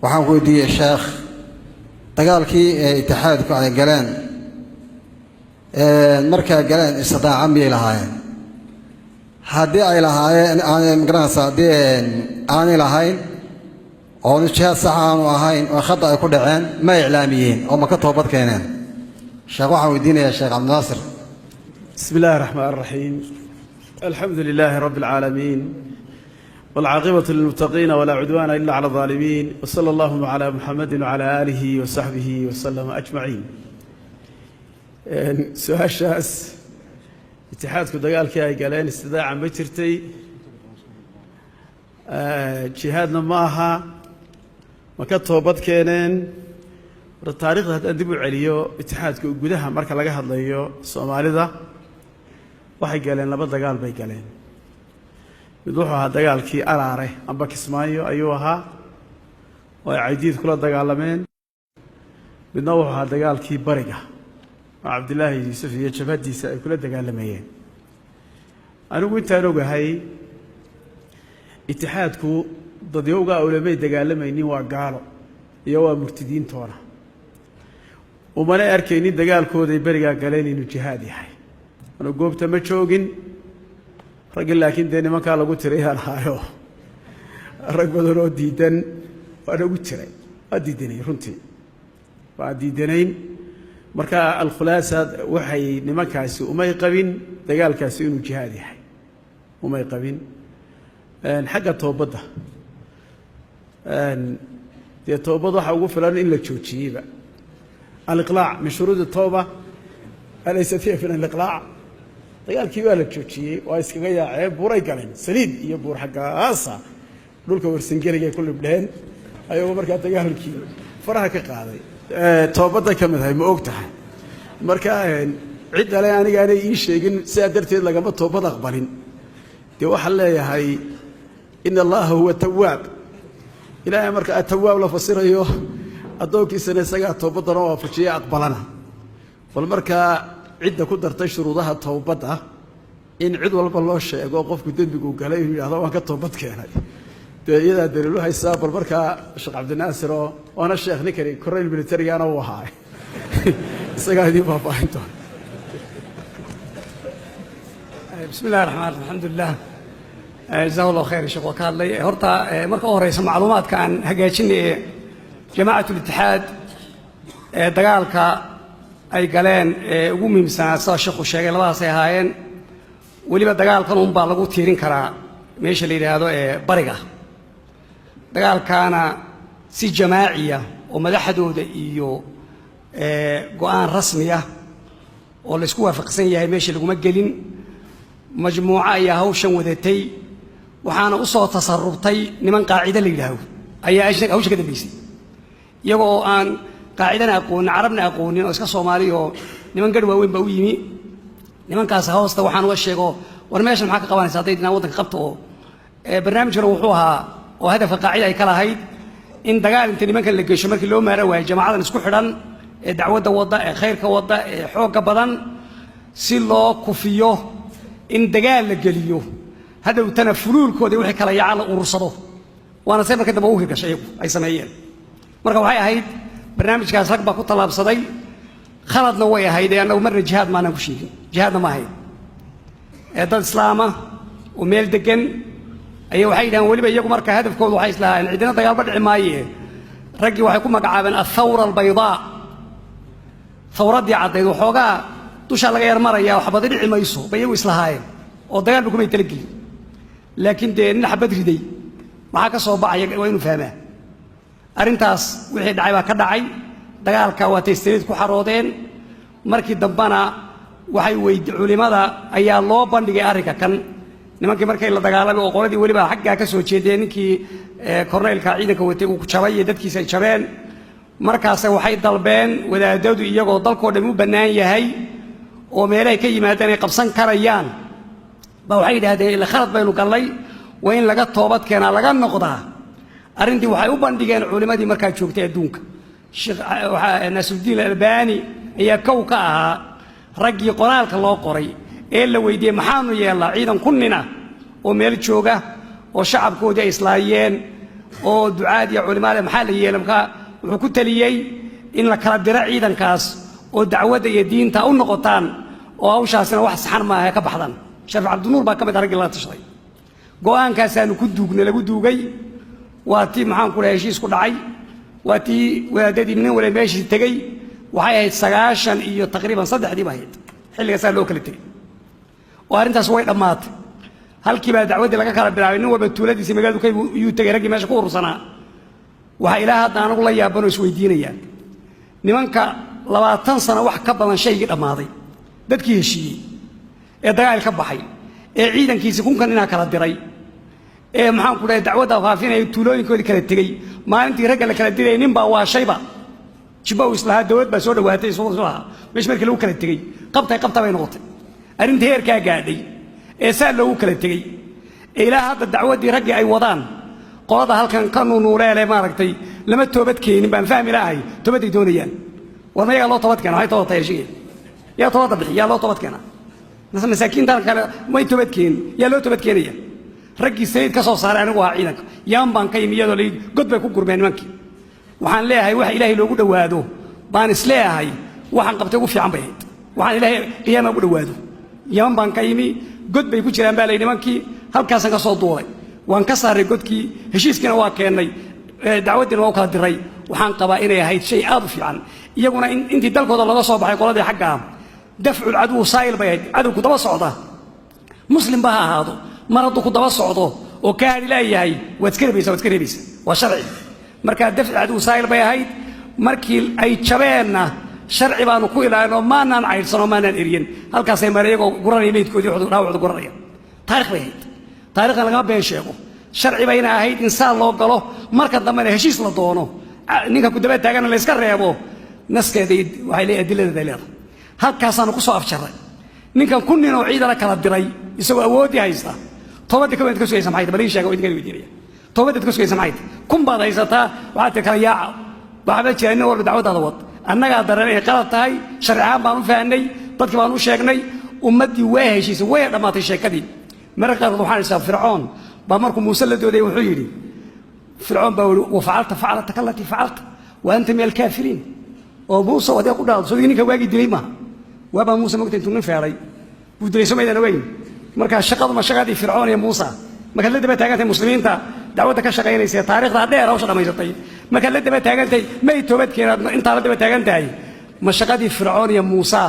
waxaan weydiiyey sheekh dagaalkii itixaadku ay galeen markaa galeen istidaaca miyay lahaayeen haddii ay lahaayeen magaranaysa haddii aanay lahayn oo jihaad sax aanu ahayn oo khata ay ku dhaceen ma iclaamiyeen oo ma ka toobad keeneen sheekh waxaan weydiinayaa sheekh cabdinaasir بسم الله الرحمن الرحيم الحمد لله رب العالمين والعاقبة للمتقين ولا عدوان إلا على الظالمين وصلى الله على محمد وعلى آله وصحبه وسلم أجمعين سؤال شاس اتحادك دقالك أي قالين استداعا مجرتي جهادنا معها ما كتوبت كينين التاريخ هتقدموا عليه اتحادك وجودها مركز لقاها ضيو الصومالي ذا waxay galeen laba dagaal bay galeen mid wuxuu ahaa dagaalkii araare amba kismaayo ayuu ahaa oo ay ciidiid kula dagaalameen midna wuxuu ahaa dagaalkii bariga oo cabdilaahi yuusuf iyo jabhadiisa ay kula dagaalamayeen anigu intaan ogahay itixaadku dadyowga awlamay dagaalamaynin waa gaalo iyo waa murtidiintoona umana arkaynin dagaalkooday barigaa galeen inuu jihaad yahay أنا قوبت ما تشوقين رجل لكن دني ما كان لقول تريه الحياة الرجل بدرو ديدن وأنا قلت تري أديدني رنتي وأديدنين مركا الخلاصة وحي نما كاسو وما يقبين دجال كاسو إنه جهادي حي وما يقبين حاجة توبضة دي توبضة حقوق فلان إلا تشوتشي بقى الإقلاع من شروط التوبة أليس فيها في الإقلاع dagaalkii waa la joojiyay waa iskaga yaacay buuray galeen saliid iyo buur xagaasa dhulka warsangeeliga kullu dheen ayuu markaa dagaalkii faraha ka qaaday toobada kamid ahay ma ogtahay marka cid ale aniga aanay ii sheegin sida darteed lagama toobad aqbalin de waxa leeyahay in allah huwa tawwab ilaahay marka tawwab la fasirayo adoonkiisa isaga toobadana waa fujiye aqbalana wal marka عدة كدر تشرو ذها توبتها إن عد والله الله شيء أقول قف كدين بيقول قليل هذا ما كتوبت كهني إذا دليلها السابر بركة الشيخ عبد الناصر وأنا الشيخ نكري كورين بالتري أنا وهاي سجى دي بابا أنتون بسم الله الرحمن الرحيم الحمد لله جزاه الله خير الشيخ وكال لي هرتا مركو رئيس معلومات كان هجاشني جماعة الاتحاد دقالك ay galeen ugu muhiimsan soo shaqo sheegay labadaas ay haayeen waliba dagaalkan un baa lagu tiirin karaa meesha la yiraahdo bariga dagaalkana si jamaaciya oo madaxdooda iyo go'aan rasmi ah oo la isku waafaqsan yahay meesha lagu ma gelin majmuuca ay hawshan wadatay waxaana u soo tasarrubtay niman qaacida la yiraahdo ayaa hawsha ka dambeysay iyagoo aan قاعدنا أقول عربنا أقول إنه إسكا صومالي أو نمان قدوا وين بويمي نمان كاس هوستا وحنا وشيقو ورميش المحقق قوانين ساتيدنا وضن خبطه برنامج روحوها وهدف القاعدة كلا هيد إن دقال أنت نمان كان لقي شمرك اليوم مروي جماعة نسكو حران دعوة وضع خير كوضع حوق بدن سيلو كوفيو إن دقال لقي اليوم هذا وتنفلول كودي وحي كلا يعلى ورصده وأنا سيبك كده بوهي كشيء أي سنين مركب هاي هيد برنامج كاس رقبة كنت طلاب صدي خلطنا ويا هيدا أنه مرة جهاد ما نبشي جهادنا ما هي هذا الإسلام وميل دقن أيوة هيدا ولي بيجوا مركز هدف كله حيث لها يعني عندنا طيار بدع مايه رجي وحيكون مقعبا الثورة البيضاء ثورة دي عضي وحوجا توش على غير مرة يا وحبض دي عميسو بيجوا إسلاهاي وضيار بكم يتلقي لكن ده نحب بدري دي معك صوبع وينو فهمه أرنتاس وحي دعي بaa ka dhacay dagaalka waa taystirid ku xaroodeen markii dambana waxay weydii culimada ayaa loo bandhigay ariga kan nimankii markay la dagaalamay oo qoladii waliba xagga ka soo jeedeen ninkii korneelka ciidanka watay uu jabay dadkiisa ay jabeen markaas waxay dalbeen wadaadadu iyagoo dalkooda u banaan yahay oo meelay ka yimaadeen ay qabsan karayaan ba waxay yiraahdeen la khalad baynu galay waa in laga toobad keenaa laga noqdaa أرنتي وحي أبندقين علماء مركز شوكتي الدونك الشيخ ناس الدين الألباني هي كوكاها رجي قرالك الله قري إلا ويدي محانو يلا عيدا كننا وميل شوكا وشعب كودي إسلايين oo ducaad iyo culimaada maxaa la yeelay markaa wuxuu ku taliyey in la kala diro ciidankaas oo dacwadda iyo diinta u noqotaan oo hawshaasina wax saxan maaha ka baxdan sharif cabdinuur baa ka mid raggii la tashaday go'aankaasaanu ku duugnay lagu duugay waa tii maxaan ku dhahay heshiis ku dhacay waa tii wadaadadii nin wala meeshii tegey waxay ahayd 9 iyo taqriiban 3 baa ahayd xilligaasaa loo kala tegey oo arrintaas way dhammaatay halkii baa dacwaddii laga kala bilaabay nin walba tuuladiisa magaaladu ka yuu tegay raggii meesha ku urursanaa waxaa ilaa hadda anagu la yaabanoo isweydiinayaan nimanka 20 sano wax ka badan shaygii dhammaaday dadkii heshiiyey ee dagaal ka baxay ee ciidankiisii kunkan inaa kala diray ee maxaan ku dhahay dacwadda faafinaya tuulooyinkoodii kala tegey maalintii ragga la kala dirayay nin baa waa shayba jibba uu islahaa dawlad baa soo dhawaatay soo lahaa meesh markii lagu kala tegey qabta bay noqotay arrintii heerkaa gaadhay ee saa loogu kala tegey ilaa hadda dacwaddii raggii ay wadaan qolada halkan ka nuunuuleele maaragtay lama toobad keenin baan fahmi lahay toobaday doonayaan war mayaga loo toobad keena waxay toobad tahay yaa toobad bixi yaa loo toobad keena masaakiintan kale may toobad keenin yaa loo toobad keenaya raggii sayid ka soo saaray anigu waa ciidanka yaan baan ka yimi iyadoo god bay ku gurmeen nimankii waxaan leeyahay wax ilaahay loogu dhowaado baan isleeyahay waxaan qabtay ugu fiican bay ahayd waxaan ilaahay qiyaama ugu dhowaado yaan baan ka yimi god bay ku jiraan baa lay nimankii halkaasaan ka soo duulay waan ka saaray godkii heshiiskiina waa keennay dacwaddiina waa u kala diray waxaan qabaa inay ahayd shay aad u fiican iyaguna intii dalkooda laga soo baxay qoladii xagga ah dafcul caduw saa'il bay ahayd cadowku daba socda muslim ba ha ahaado mar hadduu ku daba socdo oo ka hadhi leeyahay waad iska reebaysa waa sharci markaa dafcul caduw saa'il bay ahayd markii ay jabeenna sharci baanu ku ilaalinoo maanaan caydhsanoo maanaan eryin halkaasay mare iyagoo guranaya meydkoodii dhaawacdu guranaya taarikh bay ahayd taarikhdan lagama been sheego sharci bayna ahayd in saa loo galo marka dambena heshiis la doono ninka ku daba taagana la iska reebo naskeeda waxay leeyahay adiladeeda ay leedahay halkaasaanu ku soo afjarray ninkan kun nin oo ciidana kala diray isagoo awoodii haysta toobadda ka ka sugaysa maxay bal ii sheega oo idinka weydiinaya toobadda ka sugaysa maxay kun baad haysataa waxaad tii kala yaaca waxba jira nin walba dacwadaada wad annagaa daran inay qalad tahay sharci ahaan baan u fahanay dadkii baan u sheegnay ummaddii waa heshiisay way dhammaatay sheekadii marka qaarkood waxaan isaa fircoon baa markuu muuse la dooday wuxuu yidhi fircoon baa yidhi wafacalta faclataka allatii facalta wa anta min alkaafiriin oo muuse wadee ku dhaado soo ninka waagii dilay maaha waabaa muuse mogta intuu nin feeray buu dilay soo maydaan ogeyn markaa shaqaduma shaqadii fircoon iyo muusa markaad la daba taagantay muslimiinta dacwadda ka shaqaynaysa taariikhdaa dheer hawsha dhammaysatay markaad la daba taagantay may toobad keenaad intaa la daba taagan tahay ma shaqadii fircoon iyo muusa